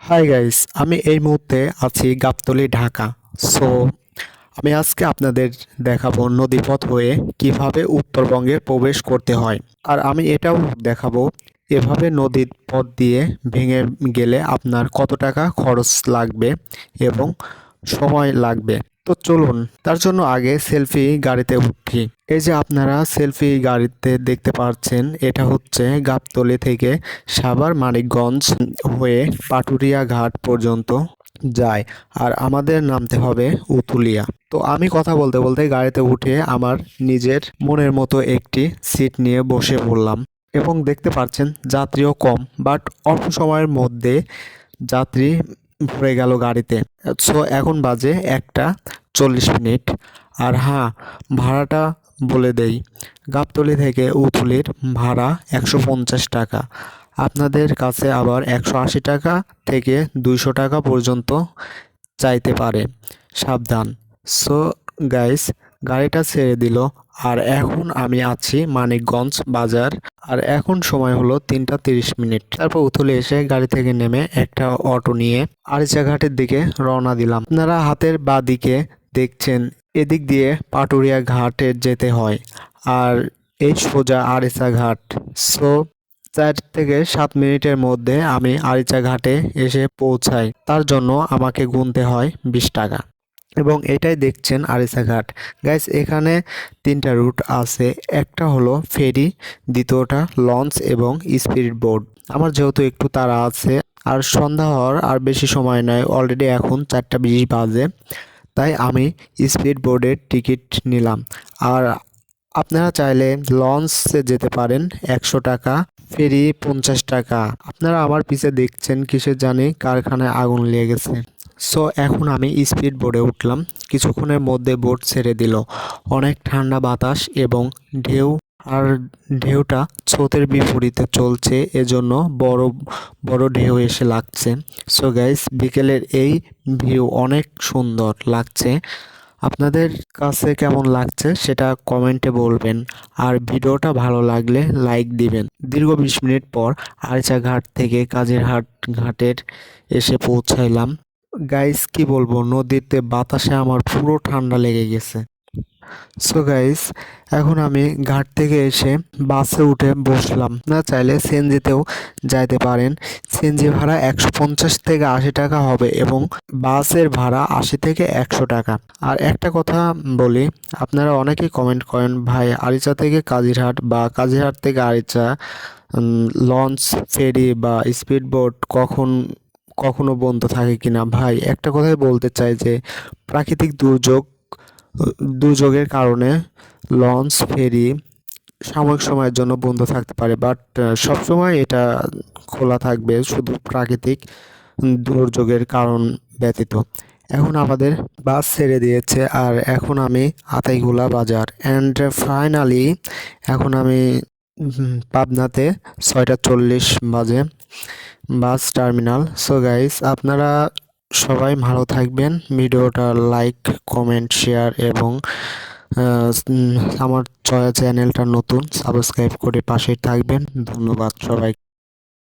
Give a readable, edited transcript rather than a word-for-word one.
Hi guys, আমি এই মুহূর্তে আছি গাবতলী, ঢাকা। সো আমি আজকে আপনাদের দেখাবো নদীপথ হয়ে কিভাবে উত্তরবঙ্গে প্রবেশ করতে হয়। আর আমি এটাও দেখাবো এভাবে নদীর পথ দিয়ে ভেঙে গেলে আপনার কত টাকা খরচ লাগবে এবং সময় লাগবে। তো চলুন, তার জন্য আগে সেলফি গাড়িতে উঠি। এই যে আপনারা সেলফি গাড়িতে দেখতে পাচ্ছেন, এটা হচ্ছে গাবতলী থেকে সাভার মানিকগঞ্জ হয়ে পাটুরিয়া ঘাট পর্যন্ত যায়। আর আমাদের নামতে হবে উতুলিয়া। তো আমি কথা বলতে বলতে গাড়িতে উঠে আমার নিজের মনের মতো একটি সিট নিয়ে বসে পড়লাম এবং দেখতে পাচ্ছেন যাত্রীও কম, বাট অল্প সময়ের মধ্যে যাত্রী ভরে গেল গাড়িতে। সো এখন বাজে 1:40। আর হ্যাঁ, ভাড়াটা বলে দেই, গাবতলী থেকে উথুলির ভাড়া 150 টাকা। আপনাদের কাছে আবার 180 টাকা থেকে 200 টাকা পর্যন্ত চাইতে পারে, সাবধান। সো গাইস, গাড়িটা ছেড়ে দিল আর এখন আমি আছি মানিকগঞ্জ বাজার। আর এখন সময় হলো 3:30। তারপর উথলে এসে গাড়ি থেকে নেমে একটা অটো নিয়ে আরিচাঘাটের দিকে রওনা দিলাম। আপনারা হাতের বাঁ দিকে দেখছেন, এদিক দিয়ে পাটুরিয়া ঘাটে যেতে হয় আর এই সোজা আরিচা ঘাট। সো 4 থেকে 7 মিনিটের মধ্যে আমি আরিচা ঘাটে এসে পৌঁছাই। তার জন্য আমাকে গুনতে হয় 20 টাকা। এবং এটাই দেখছেন আরিচা ঘাট। গাইস, এখানে 3টা রুট আছে। একটা হলো ফেরি, দ্বিতীয়টা লঞ্চ এবং স্পিড বোট। আমার যেহেতু একটু তাড়া আছে আর সন্ধ্যা হওয়ার আর বেশি সময় নয়, অলরেডি এখন 4:20 বাজে, তাই আমি স্পিড বোটের টিকিট নিলাম। আর আপনারা চাইলে লঞ্চে যেতে পারেন 100 টাকা, ফেরি 50 টাকা। আপনারা আমার পিছে দেখছেন কিসের জানি কারখানায় আগুন লেগে গেছে। সো এখন আমি স্পিড বোটে উঠলাম। কিছুক্ষণের মধ্যে বোট ছেড়ে দিল। অনেক ঠান্ডা বাতাস এবং ঢেউ, আর ঢেউটা স্রোতের বিপরীতে চলছে, এজন্য বড় বড় ঢেউ এসে লাগছে। সো গাইস, বিকেলের এই ভিউ অনেক সুন্দর লাগছে। আপনাদের কাছে কেমন লাগছে সেটা কমেন্টে বলবেন। আর ভিডিওটা ভালো লাগলে লাইক দিবেন। দীর্ঘ 20 মিনিট পর আরিচা ঘাট থেকে কাজিরহাট ঘাটের এসে পৌঁছাইলাম। গাইস, কি বলবো, নদীতে বাতাসে আমার পুরো ঠান্ডা লেগে গেছে। সো গাইস, এখন আমি ঘাট থেকে এসে বাসে উঠে বসলাম। না চাইলে সিএনজিতেও যাইতে পারেন। সিএনজি ভাড়া 150 থেকে 80 টাকা হবে এবং বাসের ভাড়া 80 থেকে 100 টাকা। আর একটা কথা বলি, আপনারা অনেকেই কমেন্ট করেন, ভাই আরিচা থেকে কাজিরহাট বা কাজিরহাট থেকে আরিচা লঞ্চ, ফেরি বা স্পিড বোট কখনো বন্ধ থাকে কিনা। ভাই একটা কথাই বলতে চাই যে প্রাকৃতিক দুর্যোগের কারণে লঞ্চ, ফেরি সাময়িক সময়ের জন্য বন্ধ থাকতে পারে, বাট সবসময় এটা খোলা থাকবে, শুধু প্রাকৃতিক দুর্যোগের কারণ ব্যতীত। এখন আমাদের বাস ছেড়ে দিয়েছে আর এখন আমি আতাইগুলা বাজার অ্যান্ড ফাইনালি এখন আমি পাবনাতে 6:40 বাজে বাস টার্মিনাল। সো গাইস, আপনারা সবাই ভালো থাকবেন। ভিডিওটা লাইক, কমেন্ট, শেয়ার এবং আমার চ্যানেলটা নতুন, সাবস্ক্রাইব করে পাশে থাকবেন। ধন্যবাদ সবাই।